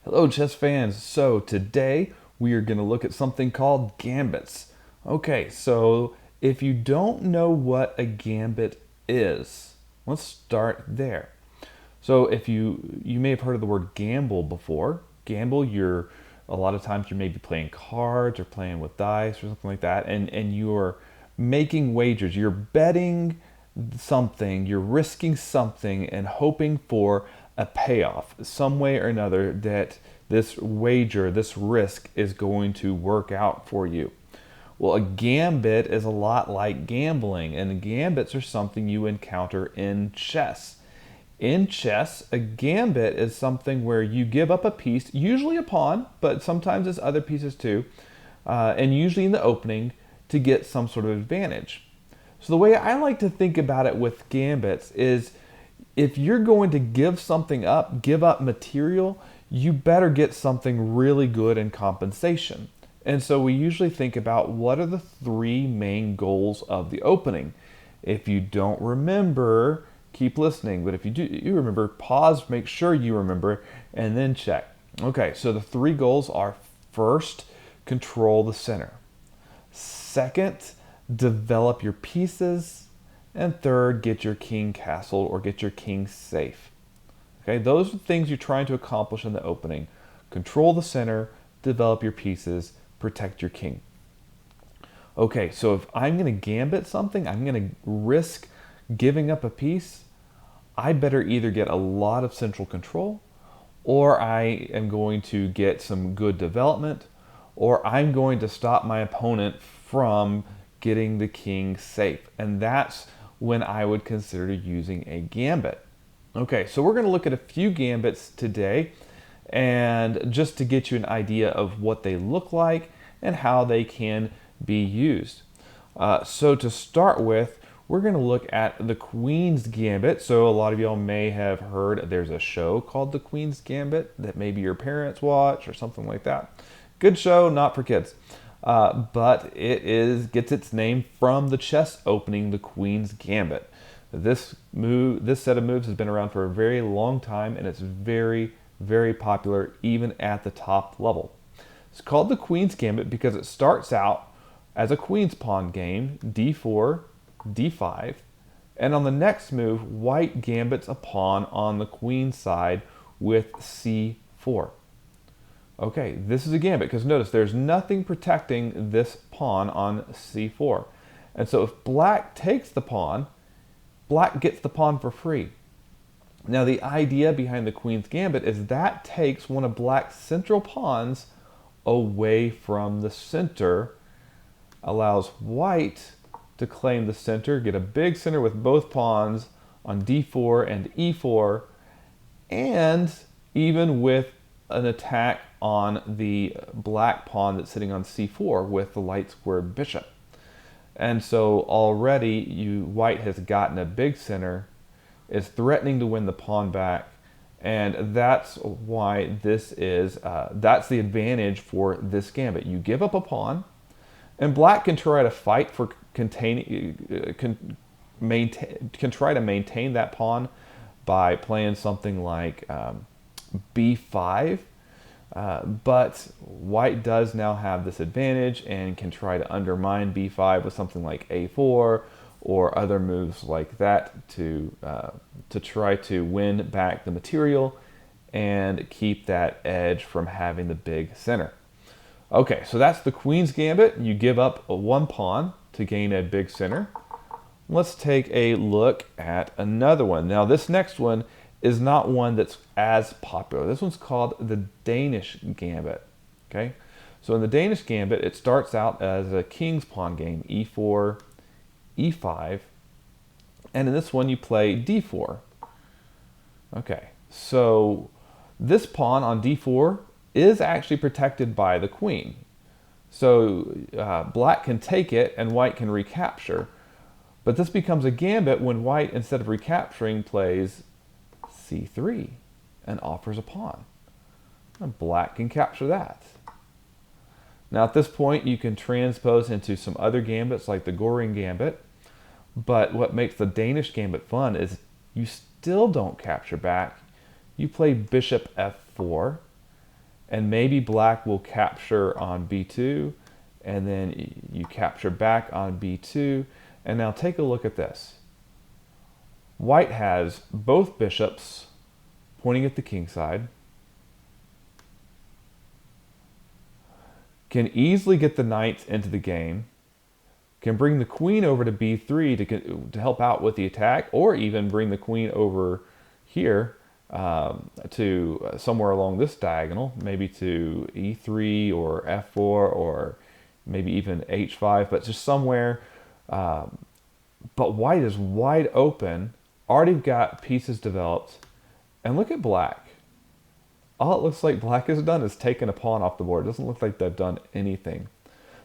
Hello, chess fans. So today we are going to look at something called gambits. Okay, so if you don't know what a gambit is, let's start there. So if you may have heard of the word gamble before. Gamble, you're a lot of times you're maybe playing cards or playing with dice or something like that, and you're making wagers. You're betting something, you're risking something and hoping for a payoff some way or another that this wager, this risk is going to work out for you. Well, a gambit is a lot like gambling, and gambits are something you encounter in chess. In chess, a gambit is something where you give up a piece, usually a pawn, but sometimes it's other pieces too, and usually in the opening to get some sort of advantage. So the way I like to think about it with gambits is if you're going to give something up, give up material, you better get something really good in compensation. And so we usually think about what are the three main goals of the opening. If you don't remember, keep listening. But if you remember, pause, make sure you remember, and then check. Okay, so the three goals are: first, control the center. Second, develop your pieces. And third, get your king castled or get your king safe. Okay, those are the things you're trying to accomplish in the opening. Control the center, develop your pieces, protect your king. Okay, so if I'm going to gambit something, I'm going to risk giving up a piece, I better either get a lot of central control, or I am going to get some good development, or I'm going to stop my opponent from getting the king safe. And that's when I would consider using a gambit. Okay, so we're going to look at a few gambits today, and just to get you an idea of what they look like and how they can be used. So to start with, we're going to look at the Queen's Gambit. So a lot of y'all may have heard there's a show called the Queen's Gambit that maybe your parents watch or something like that. Good show, not for kids. But gets its name from the chess opening, the Queen's Gambit. This set of moves has been around for a very long time, and it's very, very popular even at the top level. It's called the Queen's Gambit because it starts out as a queen's pawn game, d4, d5, and on the next move, white gambits a pawn on the queen's side with c4. Okay, this is a gambit because notice there's nothing protecting this pawn on c4. And so if black takes the pawn, black gets the pawn for free. Now the idea behind the Queen's Gambit is that takes one of black's central pawns away from the center, allows white to claim the center, get a big center with both pawns on d4 and e4, and even with an attack on the black pawn that's sitting on c4 with the light squared bishop. And so already white has gotten a big center, is threatening to win the pawn back, and that's why that's the advantage for this gambit. You give up a pawn, and black can try to fight for can try to maintain that pawn by playing something like b5. But white does now have this advantage and can try to undermine b5 with something like a4 or other moves like that to try to win back the material and keep that edge from having the big center. Okay, so that's the Queen's Gambit. You give up one pawn to gain a big center. Let's take a look at another one. Now this next one is not one that's as popular. This one's called the Danish Gambit. Okay, so in the Danish Gambit, it starts out as a king's pawn game, e4, e5, and in this one you play d4. Okay, so this pawn on d4 is actually protected by the queen. So black can take it and white can recapture, but this becomes a gambit when white, instead of recapturing, plays c3 and offers a pawn. And black can capture that. Now at this point you can transpose into some other gambits like the Goring Gambit, but what makes the Danish Gambit fun is you still don't capture back. You play bishop f4, and maybe black will capture on b2, and then you capture back on b2. And now take a look at this. White has both bishops pointing at the king side, can easily get the knights into the game, can bring the queen over to b3 to help out with the attack, or even bring the queen over here to somewhere along this diagonal, maybe to e3 or f4 or maybe even h5, but just somewhere. But white is wide open, already got pieces developed, and look at black. All it looks like black has done is taken a pawn off the board. It doesn't look like they've done anything.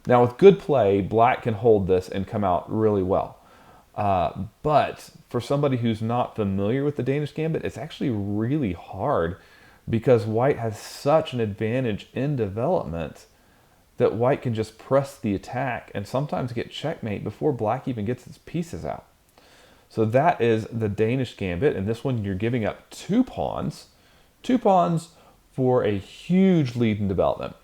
Now with good play, black can hold this and come out really well. But for somebody who's not familiar with the Danish Gambit, it's actually really hard because white has such an advantage in development that white can just press the attack and sometimes get checkmate before black even gets its pieces out. So that is the Danish Gambit, and this one you're giving up two pawns for a huge lead in development.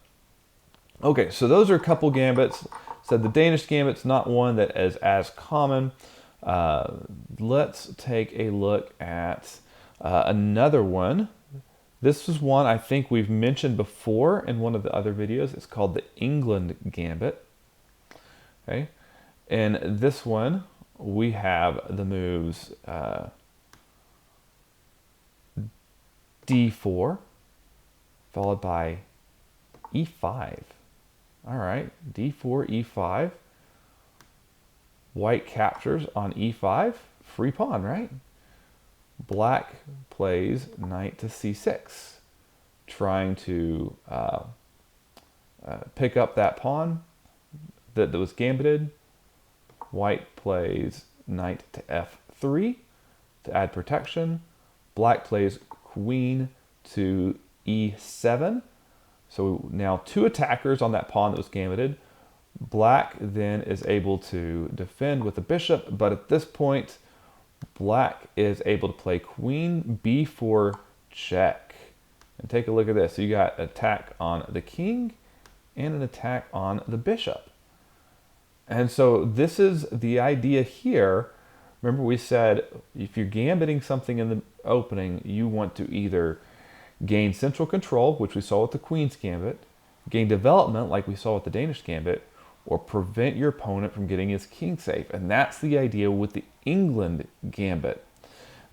Okay, so those are a couple gambits. So the Danish Gambit's not one that is as common. Let's take a look at another one. This is one I think we've mentioned before in one of the other videos. It's called the Englund Gambit. Okay, and this one we have the moves d4 followed by e5. All right, d4, e5. White captures on e5, free pawn, right? Black plays knight to c6, trying to pick up that pawn that was gambited. White plays knight to f3 to add protection. Black plays queen to e7. So now two attackers on that pawn that was gambited. Black then is able to defend with the bishop, but at this point, black is able to play queen b4 check. And take a look at this. So you got attack on the king and an attack on the bishop. And so this is the idea here. Remember we said if you're gambiting something in the opening, you want to either gain central control, which we saw with the Queen's Gambit, gain development like we saw with the Danish Gambit, or prevent your opponent from getting his king safe. And that's the idea with the Englund Gambit.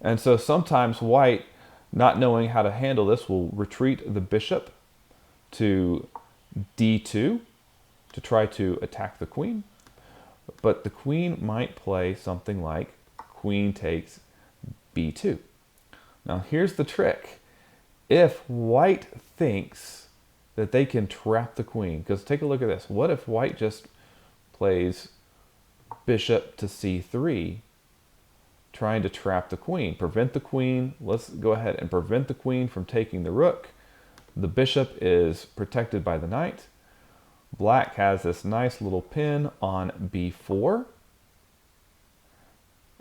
And so sometimes white, not knowing how to handle this, will retreat the bishop to d2 to try to attack the queen. But the queen might play something like queen takes b2. Now here's the trick. If white thinks that they can trap the queen, because take a look at this. What if white just plays bishop to c3, trying to trap the queen, prevent the queen? Let's go ahead and prevent the queen from taking the rook. The bishop is protected by the knight. Black has this nice little pin on b4.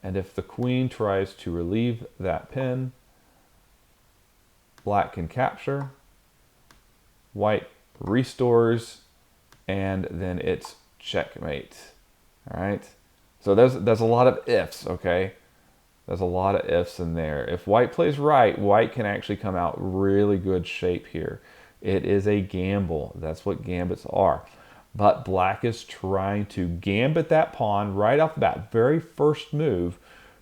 And if the queen tries to relieve that pin, black can capture. White restores, and then it's checkmate. All right. So there's a lot of ifs, okay? There's a lot of ifs in there. If white plays right, white can actually come out really good shape here. It is a gamble. That's what gambits are. But black is trying to gambit that pawn right off the bat. Very first move.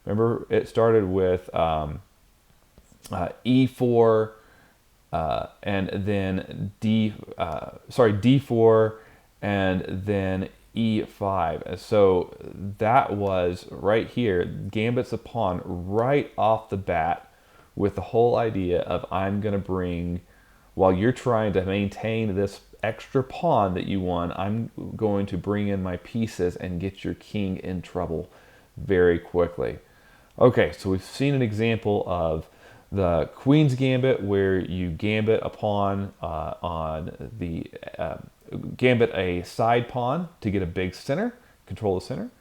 Remember, it started with e4, and then d4, and then e5. So that was right here, gambits a pawn right off the bat with the whole idea of I'm going to bring, while you're trying to maintain this extra pawn that you won, I'm going to bring in my pieces and get your king in trouble very quickly. Okay, so we've seen an example of the Queen's Gambit where you gambit a pawn on the gambit a side pawn to get a big center, control the center.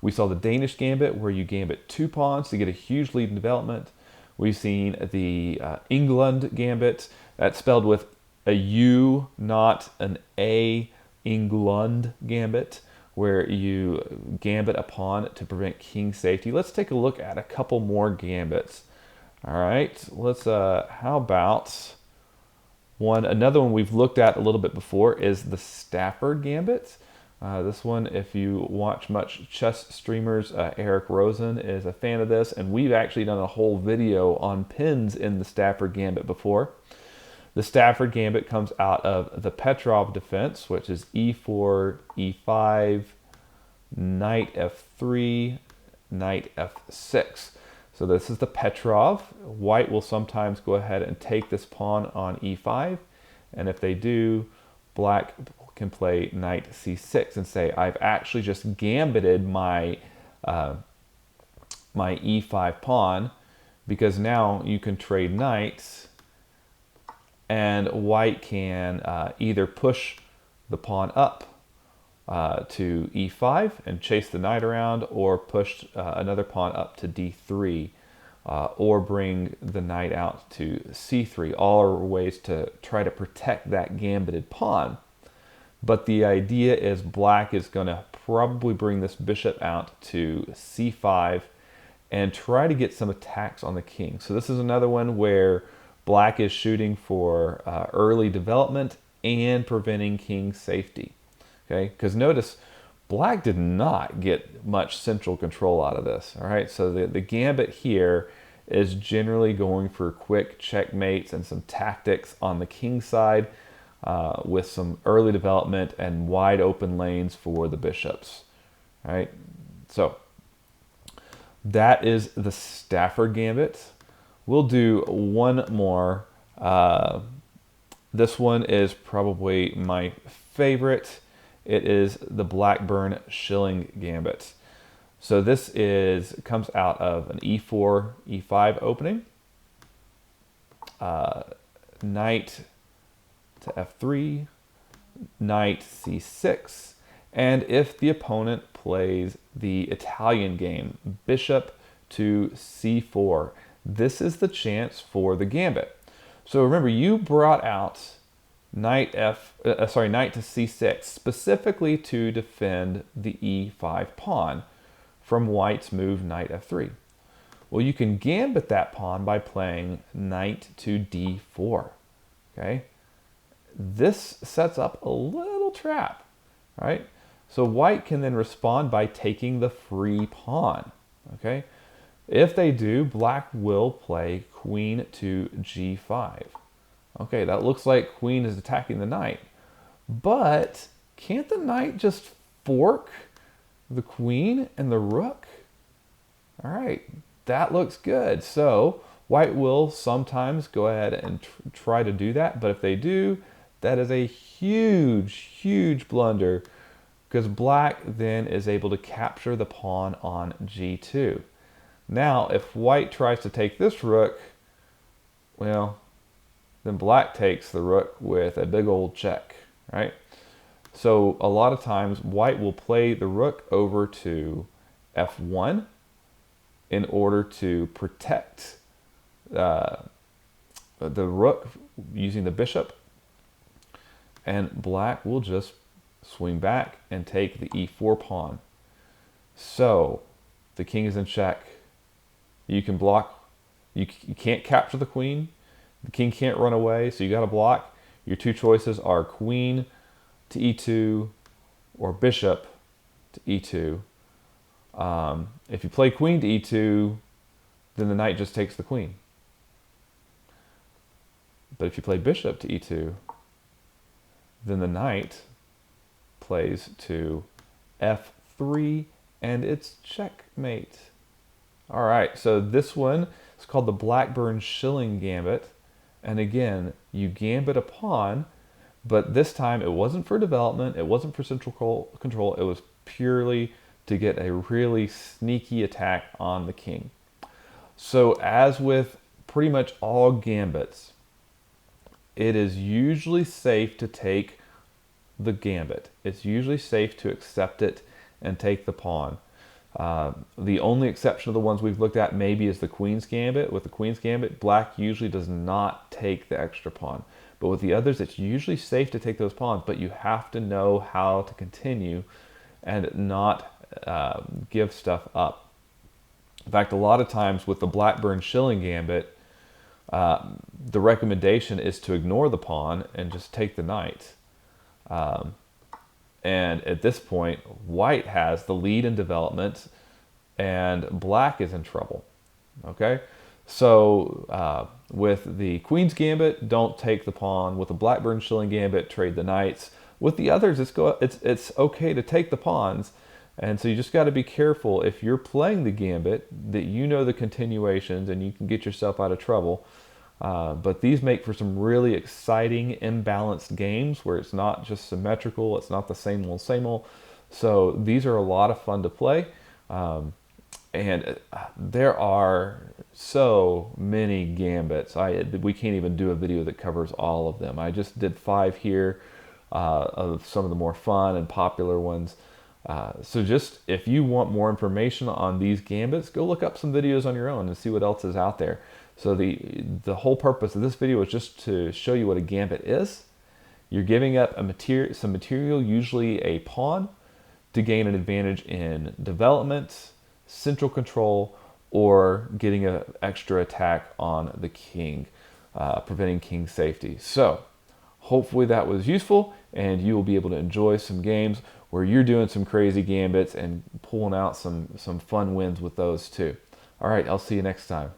We saw the Danish Gambit where you gambit two pawns to get a huge lead in development. We've seen the Englund Gambit, that's spelled with a U, not an A, Englund Gambit, where you gambit a pawn to prevent king safety. Let's take a look at a couple more gambits. All right, let's, how about another one we've looked at a little bit before is the Stafford Gambit. This one, if you watch much chess streamers, Eric Rosen is a fan of this, and we've actually done a whole video on pins in the Stafford Gambit before. The Stafford Gambit comes out of the Petrov defense, which is e4, e5, knight f3, knight f6. So this is the Petrov. White will sometimes go ahead and take this pawn on e5, and if they do, black can play knight c6 and say, I've actually just gambited my my e5 pawn, because now you can trade knights, and white can either push the pawn up to e5 and chase the knight around, or push another pawn up to d3, or bring the knight out to c3. All are ways to try to protect that gambited pawn. But the idea is black is going to probably bring this bishop out to c5 and try to get some attacks on the king. So this is another one where black is shooting for early development and preventing king safety. Okay, because notice black did not get much central control out of this. All right, so the gambit here is generally going for quick checkmates and some tactics on the king side, with some early development and wide open lanes for the bishops. All right, so that is the Stafford Gambit. We'll do one more. This one is probably my favorite. It is the Blackburne-Shilling Gambit. So this comes out of an e4, e5 opening. Knight to f3, knight c6, and if the opponent plays the Italian game, bishop to c4, this is the chance for the gambit. So remember, you brought out knight to c6 specifically to defend the e5 pawn from white's move knight f3. Well, you can gambit that pawn by playing knight to d4. Okay, this sets up a little trap, right? So white can then respond by taking the free pawn. Okay, if they do, black will play queen to g5. Okay, that looks like queen is attacking the knight, but can't the knight just fork the queen and the rook? All right, that looks good. So white will sometimes go ahead and try to do that, but if they do, that is a huge, huge blunder, because black then is able to capture the pawn on g2. Now, if white tries to take this rook, well, then black takes the rook with a big old check, right? So a lot of times white will play the rook over to f1 in order to protect the rook using the bishop, and black will just swing back and take the e4 pawn. So the king is in check. You can block, you can't capture the queen, the king can't run away, so you got to block. Your two choices are queen to e2 or bishop to e2. If you play queen to e2, then the knight just takes the queen. But if you play bishop to e2, then the knight plays to f3, and it's checkmate. All right, so this one is called the Blackburne-Shilling Gambit. And again, you gambit a pawn, but this time it wasn't for development, it wasn't for central control, it was purely to get a really sneaky attack on the king. So as with pretty much all gambits, it is usually safe to take the gambit. It's usually safe to accept it and take the pawn. The only exception of the ones we've looked at maybe is the Queen's Gambit. With the Queen's Gambit, black usually does not take the extra pawn. But with the others, it's usually safe to take those pawns, but you have to know how to continue and not give stuff up. In fact, a lot of times with the Blackburne-Shilling Gambit, the recommendation is to ignore the pawn and just take the knight. And at this point, white has the lead in development and black is in trouble. Okay? So with the Queen's Gambit, don't take the pawn. With the Blackburne-Shilling Gambit, trade the knights. With the others, it's okay to take the pawns. And so you just got to be careful if you're playing the Gambit that you know the continuations and you can get yourself out of trouble. But these make for some really exciting, imbalanced games where it's not just symmetrical, it's not the same old, same old. So these are a lot of fun to play. And there are so many gambits. We can't even do a video that covers all of them. I just did 5 here of some of the more fun and popular ones. So just if you want more information on these gambits, go look up some videos on your own and see what else is out there. So the whole purpose of this video is just to show you what a gambit is. You're giving up some material, usually a pawn, to gain an advantage in development, central control, or getting an extra attack on the king, preventing king safety. So hopefully that was useful and you will be able to enjoy some games where you're doing some crazy gambits and pulling out some fun wins with those too. All right, I'll see you next time.